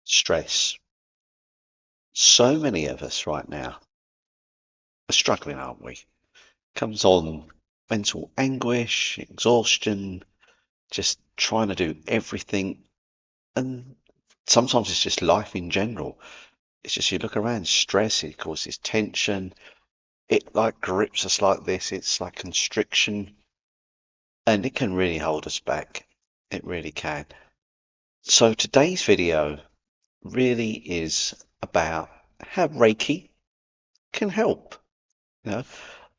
Stress. So many of us right now are struggling, aren't we? Comes on mental anguish, exhaustion, just trying to do everything. And sometimes it's just life in general. It's just you look around, stress, it causes tension. It like grips us like this. It's like constriction, and it can really hold us back. It really can. So today's video really is about how Reiki can help. You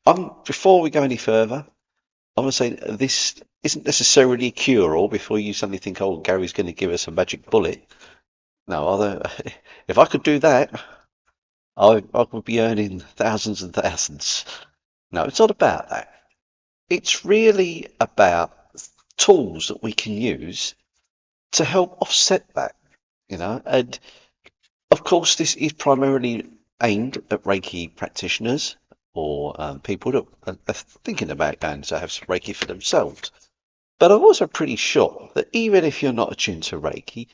know, before we go any further, I want to say this isn't necessarily a cure-all before you suddenly think, oh, Gary's going to give us a magic bullet. No, although if I could do that, I would be earning thousands and thousands. No, it's not about that. It's really about tools that we can use to help offset that, and of course, this is primarily aimed at Reiki practitioners or people that are thinking about going to have some Reiki for themselves. But I'm also pretty sure that even if you're not attuned to Reiki,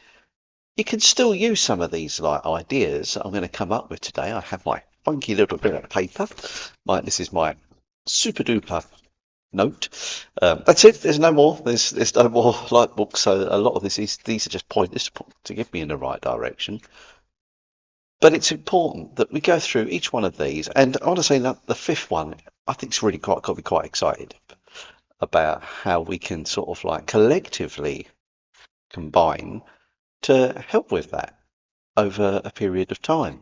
you can still use some of these like ideas I'm going to come up with today. I have my funky little bit of paper. This is my super duper note. That's it. There's no more. There's no more light books. So a lot of these are just pointers to give me in the right direction. But it's important that we go through each one of these. And I want to say that the fifth one, I think, is really got me quite excited about how we can sort of like collectively combine to help with that over a period of time.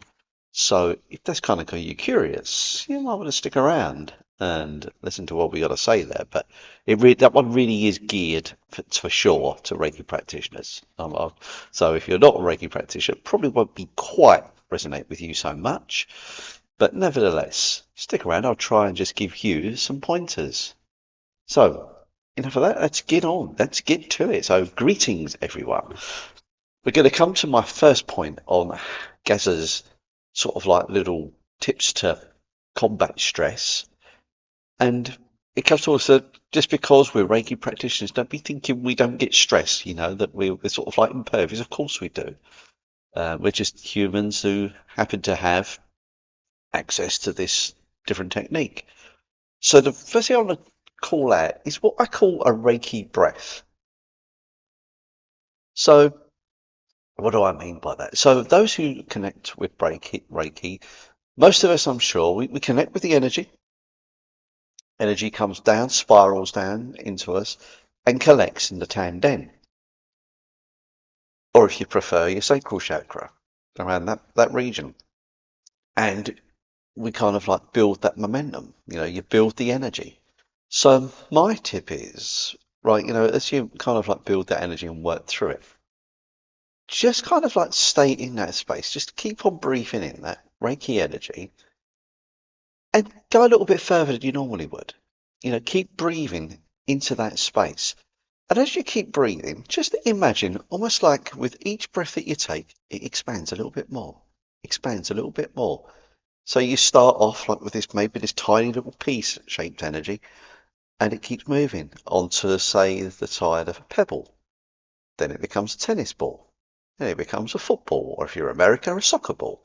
So if that's kind of got you curious, you might want to stick around and listen to what we got to say there. But that one really is geared for sure to Reiki practitioners. So if you're not a Reiki practitioner, it probably won't be quite resonate with you so much. But nevertheless, stick around. I'll try and just give you some pointers. So, enough of that. Let's get on. Let's get to it. So, greetings, everyone. We're going to come to my first point on Gazza's sort of like little tips to combat stress. And it comes to us that just because we're Reiki practitioners, don't be thinking we don't get stress, that we're sort of like impervious. Of course we do. We're just humans who happen to have access to this different technique. So the first thing I want to call out is what I call a Reiki breath. So what do I mean by that? So those who connect with Reiki, most of us, I'm sure, we connect with the energy. Energy comes down, spirals down into us, and collects in the Tanden, or if you prefer, your sacral chakra, around that region. And we kind of like build that momentum, you build the energy. So my tip is, right, as you kind of like build that energy and work through it, just kind of like stay in that space. Just keep on breathing in that Reiki energy and go a little bit further than you normally would. Keep breathing into that space. And as you keep breathing, just imagine almost like with each breath that you take, it expands a little bit more, expands a little bit more. So you start off like with maybe this tiny little piece shaped energy, and it keeps moving onto, say, the side of a pebble. Then it becomes a tennis ball. Then it becomes a football, or if you're America, a soccer ball.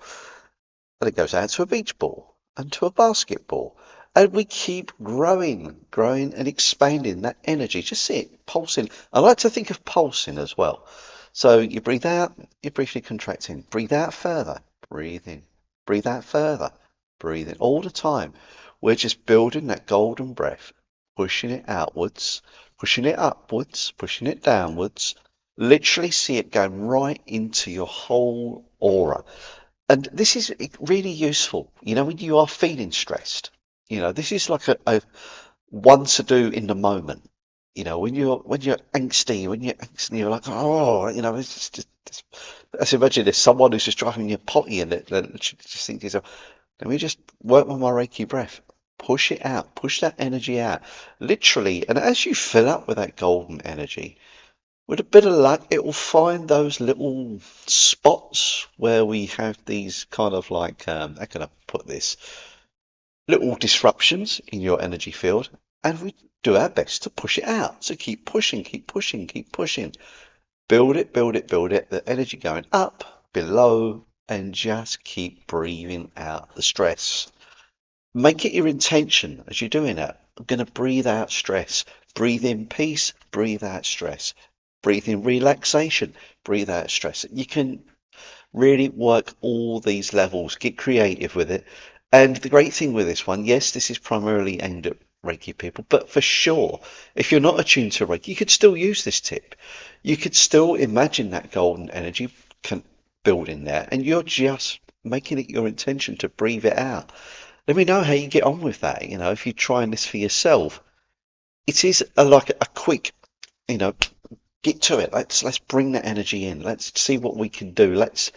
Then it goes out to a beach ball and to a basketball. And we keep growing and expanding that energy. Just see it pulsing. I like to think of pulsing as well. So you breathe out, you briefly contract in. Breathe out further, breathe in. Breathe out further, breathe in. All the time, we're just building that golden breath, pushing it outwards, pushing it upwards, pushing it downwards. Literally see it going right into your whole aura. And this is really useful, when you are feeling stressed. This is like a one to do in the moment. When you're angsty, you're like, oh, it's just. Let's imagine there's someone who's just driving you potty and just think to yourself, let me just work on my Reiki breath. Push it out, push that energy out. Literally, and as you fill up with that golden energy, with a bit of luck, it will find those little spots where we have these kind of like, how can I put this? Little disruptions in your energy field, and we do our best to push it out. So keep pushing, keep pushing, keep pushing. Build it, build it, build it. The energy going up, below, and just keep breathing out the stress. Make it your intention as you're doing it. I'm going to breathe out stress. Breathe in peace, breathe out stress. Breathe in relaxation, breathe out stress. You can really work all these levels, get creative with it. And the great thing with this one, yes, this is primarily aimed at Reiki people, but for sure, if you're not attuned to Reiki, you could still use this tip. You could still imagine that golden energy can build in there, and you're just making it your intention to breathe it out. Let me know how you get on with that. If you're trying this for yourself, it is like a quick, you know, get to it. Let's bring that energy in. Let's see what we can do. Let's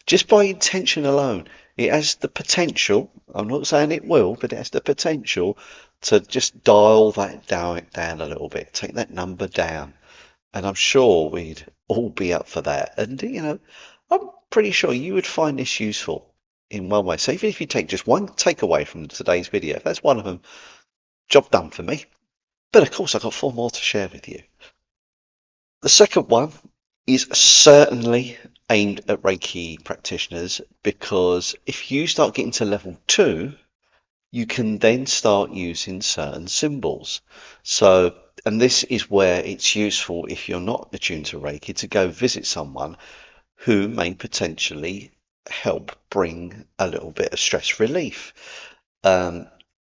just by intention alone, it has the potential. I'm not saying it will, but it has the potential to just dial that down a little bit, take that number down, and I'm sure we'd all be up for that. And I'm pretty sure you would find this useful in one way. So even if you take just one takeaway from today's video, if that's one of them, job done for me. But of course, I've got four more to share with you. The second one is certainly aimed at Reiki practitioners because if you start getting to level 2, you can then start using certain symbols. So, and this is where it's useful if you're not attuned to Reiki to go visit someone who may potentially help bring a little bit of stress relief. Um,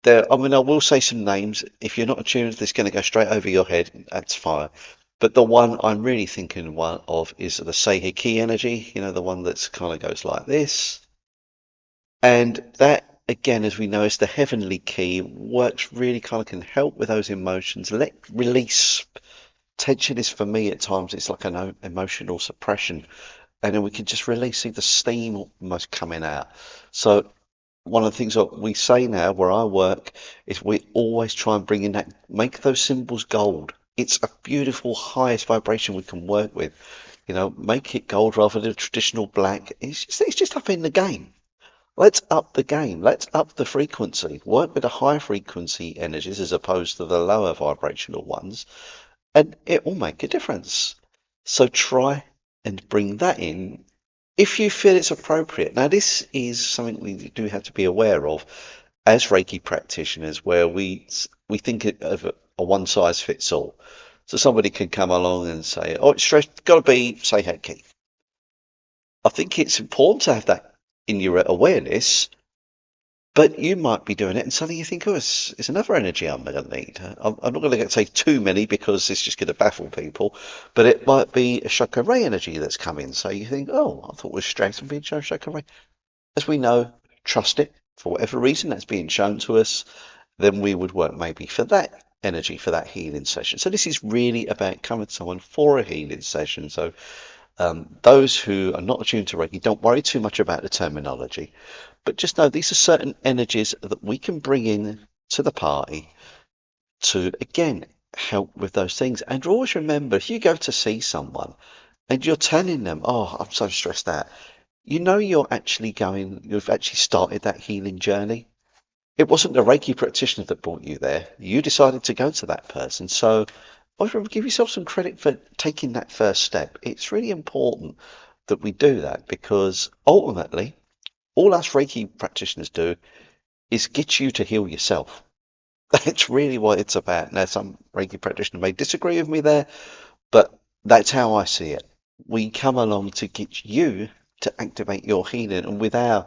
I mean, I will say some names. If you're not attuned, this is going to go straight over your head. That's fine. But the one I'm really thinking of is the Seiheki energy. The one that's kind of goes like this. And that, again, as we know, is the heavenly key. Works really kind of can help with those emotions. Let release. Tension is for me at times. It's like an emotional suppression, and then we can just really see the steam almost coming out. So one of the things that we say now where I work is we always try and bring in that, make those symbols gold. It's a beautiful highest vibration we can work with. Make it gold rather than traditional black. It's just up in the game. Let's up the game. Let's up the frequency. Work with the high frequency energies as opposed to the lower vibrational ones, and it will make a difference. So try and bring that in if you feel it's appropriate. Now, this is something we do have to be aware of as Reiki practitioners, where we think of a one size fits all. So somebody can come along and say, "Oh, it's stress, got to be Seiheki." I think it's important to have that in your awareness, but you might be doing it and suddenly you think, "Oh, it's another energy I'm going to need." I'm not going to say too many because it's just going to baffle people, but it might be a chakra ray energy that's coming. So you think, "Oh, I thought it was stress and being shown chakra ray." As we know, trust it. For whatever reason that's being shown to us, then we would work maybe for that energy, for that healing session. So this is really about coming to someone for a healing session. So those who are not attuned to Reiki, don't worry too much about the terminology, but just know these are certain energies that we can bring in to the party to, again, help with those things. And always remember, if you go to see someone and you're telling them, "Oh, I'm so stressed out," you've actually started that healing journey. It wasn't the Reiki practitioner that brought you there. You decided to go to that person. So always remember, give yourself some credit for taking that first step. It's really important that we do that because ultimately, all us Reiki practitioners do is get you to heal yourself. That's really what it's about. Now, some Reiki practitioner may disagree with me there, but that's how I see it. We come along to get you to activate your healing, and with our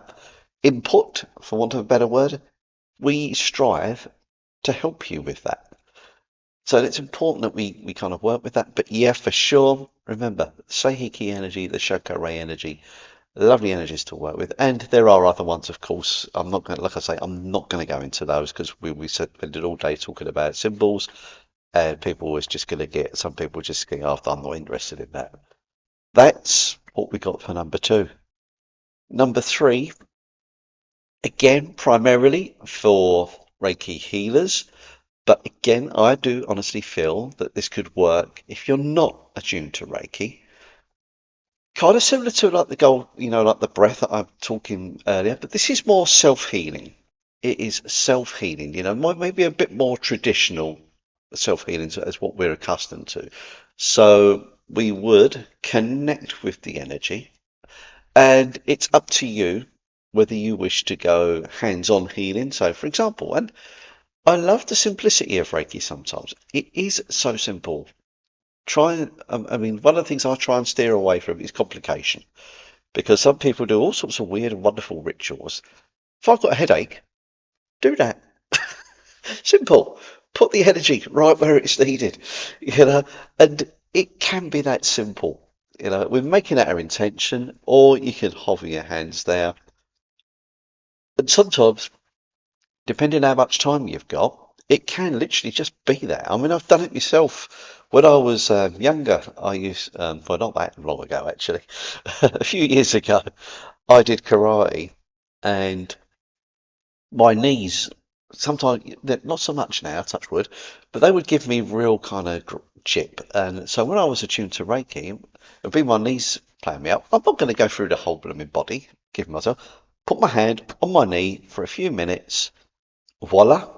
input, for want of a better word, we strive to help you with that. So it's important that we kind of work with that. But yeah, for sure, remember, Seiheki energy, the Shoko Ray energy, lovely energies to work with. And there are other ones, of course. I'm not going to, like I say, I'm not going to go into those because we spent all day talking about symbols. And people always just going to some people just going, "Oh, I'm not interested in that." That's what we got for number 2. Number 3, again, primarily for Reiki healers. But again, I do honestly feel that this could work if you're not attuned to Reiki. Kind of similar to like the goal, like the breath that I'm talking earlier, but this is more self-healing. It is self-healing, maybe a bit more traditional self-healing as what we're accustomed to. So we would connect with the energy And it's up to you whether you wish to go hands-on healing. So, for example, and I love the simplicity of Reiki sometimes. It is so simple. I mean, one of the things I try and steer away from is complication because some people do all sorts of weird and wonderful rituals. If I've got a headache, do that. Simple. Put the energy right where it's needed, and it can be that simple. We're making that our intention, or you can hover your hands there. And sometimes, depending on how much time you've got, it can literally just be there. I mean, I've done it myself. When I was younger, well, not that long ago, actually, a few years ago, I did karate, and my knees sometimes not so much now, touch wood, but they would give me real kind of chip. And so when I was attuned to Reiki, it'd be my knees playing me up. I'm not going to go through the whole blooming body, give myself, put my hand on my knee for a few minutes, voila,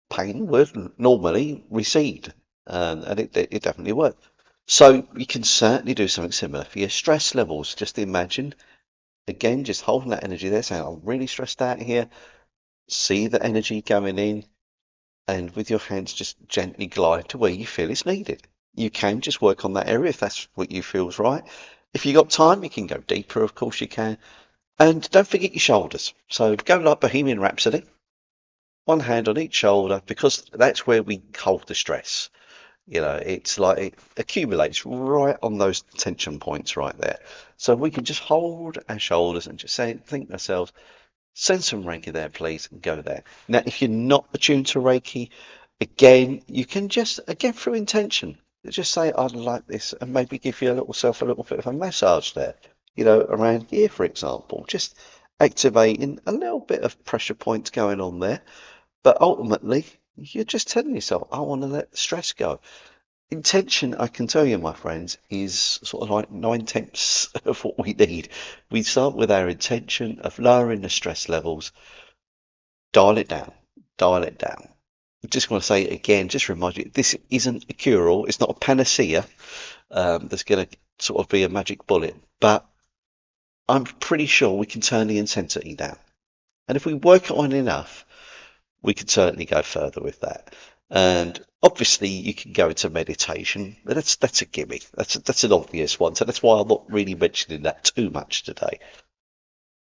pain would normally recede. And it definitely worked. So you can certainly do something similar for your stress levels. Just imagine, again, just holding that energy there, saying, I'm really stressed out here. See the energy going in, and with your hands just gently glide to where you feel it's needed. You can just work on that area if that's what you feel is right. If you got time, you can go deeper, of course you can. And don't forget your shoulders. So go like Bohemian Rhapsody, one hand on each shoulder, because that's where we hold the stress. It's like it accumulates right on those tension points right there. So we can just hold our shoulders and just think to ourselves, send some Reiki there, please, and go there. Now, if you're not attuned to Reiki, again, you can just, again, through intention, just say, I'd like this, and maybe give your little self a little bit of a massage there, around here, for example, just activating a little bit of pressure points going on there. But ultimately, you're just telling yourself, I want to let the stress go. Intention, I can tell you, my friends, is sort of like 9/10 of what we need. We start with our intention of lowering the stress levels, dial it down, dial it down. I just want to say again, just remind you, this isn't a cure-all. It's not a panacea that's going to sort of be a magic bullet, but I'm pretty sure we can turn the intensity down. And if we work on enough, we could certainly go further with that. And obviously, you can go into meditation, but that's a gimmick. That's an obvious one. So that's why I'm not really mentioning that too much today.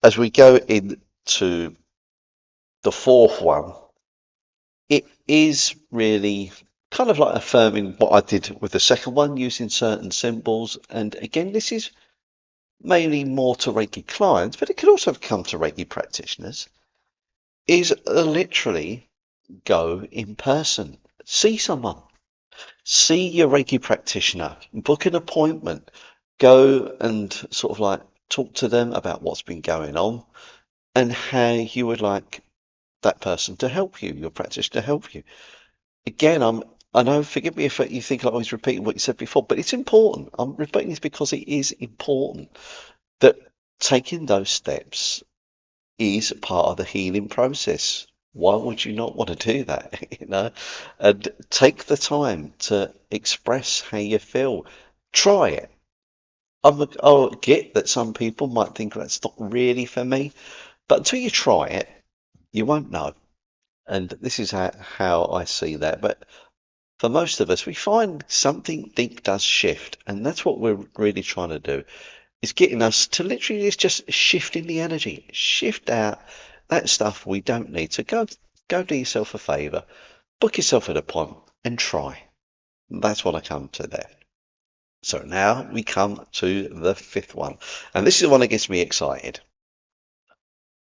As we go into the fourth one, it is really kind of like affirming what I did with the second one, using certain symbols. And again, this is mainly more to Reiki clients, but it could also come to Reiki practitioners. Is literally go in person, see someone, see your Reiki practitioner, book an appointment, go and sort of like talk to them about what's been going on and how you would like that person to help you, your practitioner to help you. Again, I know, forgive me if you think I was repeating what you said before, but it's important. I'm repeating this because it is important that taking those steps is part of the healing process. Why would you not want to do that? And take the time to express how you feel. Try it. I'll get that some people might think that's not really for me, but until you try it, you won't know. And this is how I see that. But for most of us, we find something deep does shift, and that's what we're really trying to do. Is getting us to literally is just shifting the energy, shift out that stuff we don't need. So go do yourself a favour, book yourself an appointment, and try. That's what I come to there. So now we come to the fifth one, and this is the one that gets me excited.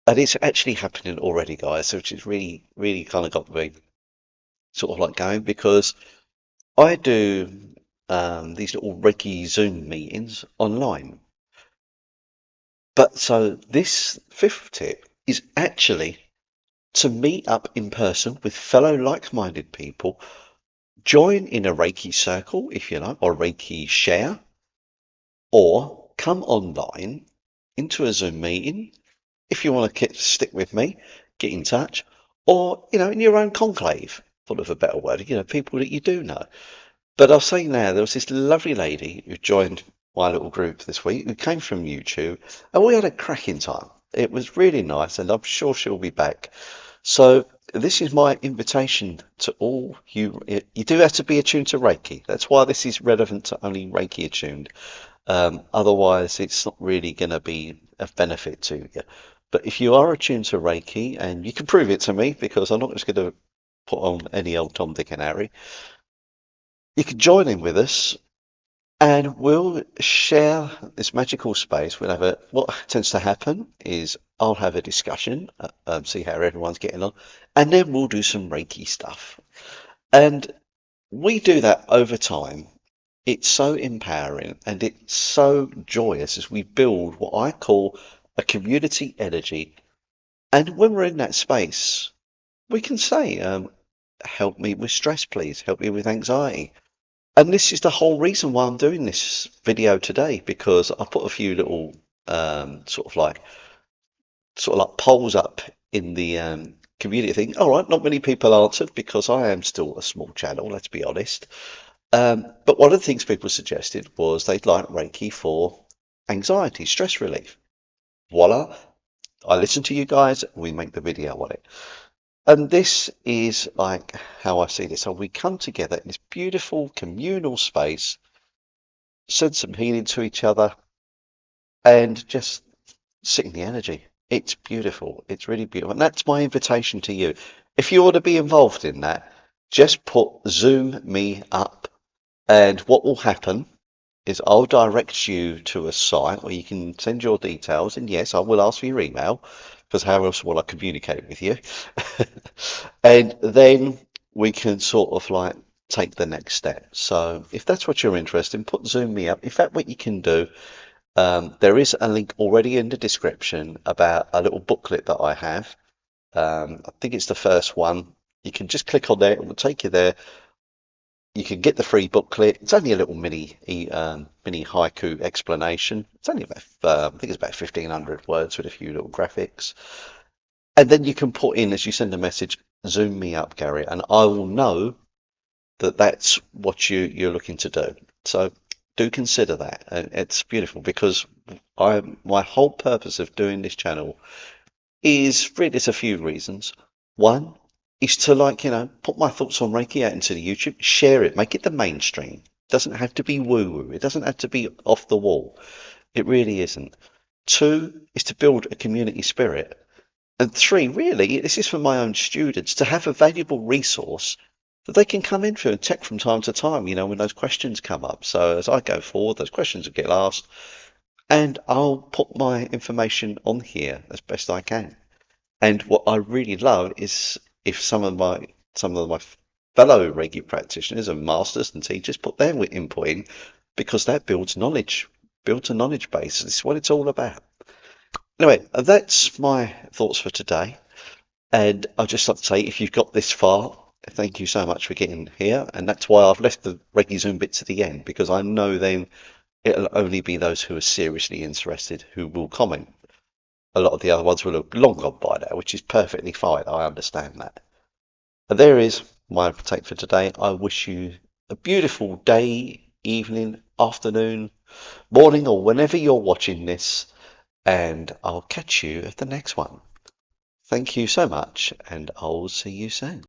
And it's actually happening already, guys, which is really, really kind of got me sort of like going because I do these little Reiki Zoom meetings online. But so this fifth tip is actually to meet up in person with fellow like-minded people, join in a Reiki circle, if you like, or Reiki share, or come online into a Zoom meeting. If you want to stick with me, get in touch, or, in your own conclave, for of a better word, people that you do know. But I'll say now, there was this lovely lady who joined my little group this week who came from YouTube, and we had a cracking time. It was really nice, and I'm sure she'll be back. So this is my invitation to all you. You do have to be attuned to Reiki. That's why this is relevant to only Reiki attuned. Otherwise, it's not really going to be of benefit to you. But if you are attuned to Reiki, and you can prove it to me because I'm not just going to put on any old Tom, Dick, and Harry, you can join in with us and we'll share this magical space. We'll have a, what tends to happen is I'll have a discussion, see how everyone's getting on, and then we'll do some Reiki stuff. And we do that over time. It's so empowering and it's so joyous as we build what I call a community energy. And when we're in that space, we can say, help me with stress, please. Help me with anxiety. And this is the whole reason why I'm doing this video today, because I put a few little sort of like polls up in the community thing. All right, not many people answered because I am still a small channel, let's be honest. But one of the things people suggested was they'd like Reiki for anxiety, stress relief. Voila, I listen to you guys, we make the video on it. And this is like how I see this. So we come together in this beautiful communal space, send some healing to each other, and just sit in the energy. It's beautiful. It's really beautiful. And that's my invitation to you. If you want to be involved in that, just put Zoom me up. And what will happen is I'll direct you to a site where you can send your details. And yes, I will ask for your email because how else will I communicate with you? And then we can sort of like take the next step. So if that's what you're interested in, put Zoom me up. In fact, what you can do, there is a link already in the description about a little booklet that I have. I think it's the first one. You can just click on there, it will take you there. You can get the free booklet. It's only a little mini haiku explanation. It's only about I think it's about 1,500 words with a few little graphics. And then you can put in as you send a message, Zoom me up, Gary, and I will know that that's what you're looking to do. So do consider that. And it's beautiful because my whole purpose of doing this channel is really there's a few reasons. One is to put my thoughts on Reiki out into the YouTube, share it, make it the mainstream. It doesn't have to be woo-woo. It doesn't have to be off the wall. It really isn't. Two is to build a community spirit. And three, really, this is for my own students to have a valuable resource that they can come into and check from time to time, when those questions come up. So as I go forward, those questions will get asked, and I'll put my information on here as best I can. And what I really love is if some of my fellow Reiki practitioners and masters and teachers put their input in, because that builds a knowledge base. It's what it's all about. Anyway, that's my thoughts for today. And I'd just like to say, if you've got this far, thank you so much for getting here. And that's why I've left the Reiki Zoom bit to the end, because I know then it'll only be those who are seriously interested who will comment. A lot of the other ones will have long gone by now, which is perfectly fine. I understand that. And there is my take for today. I wish you a beautiful day, evening, afternoon, morning, or whenever you're watching this. And I'll catch you at the next one. Thank you so much, and I'll see you soon.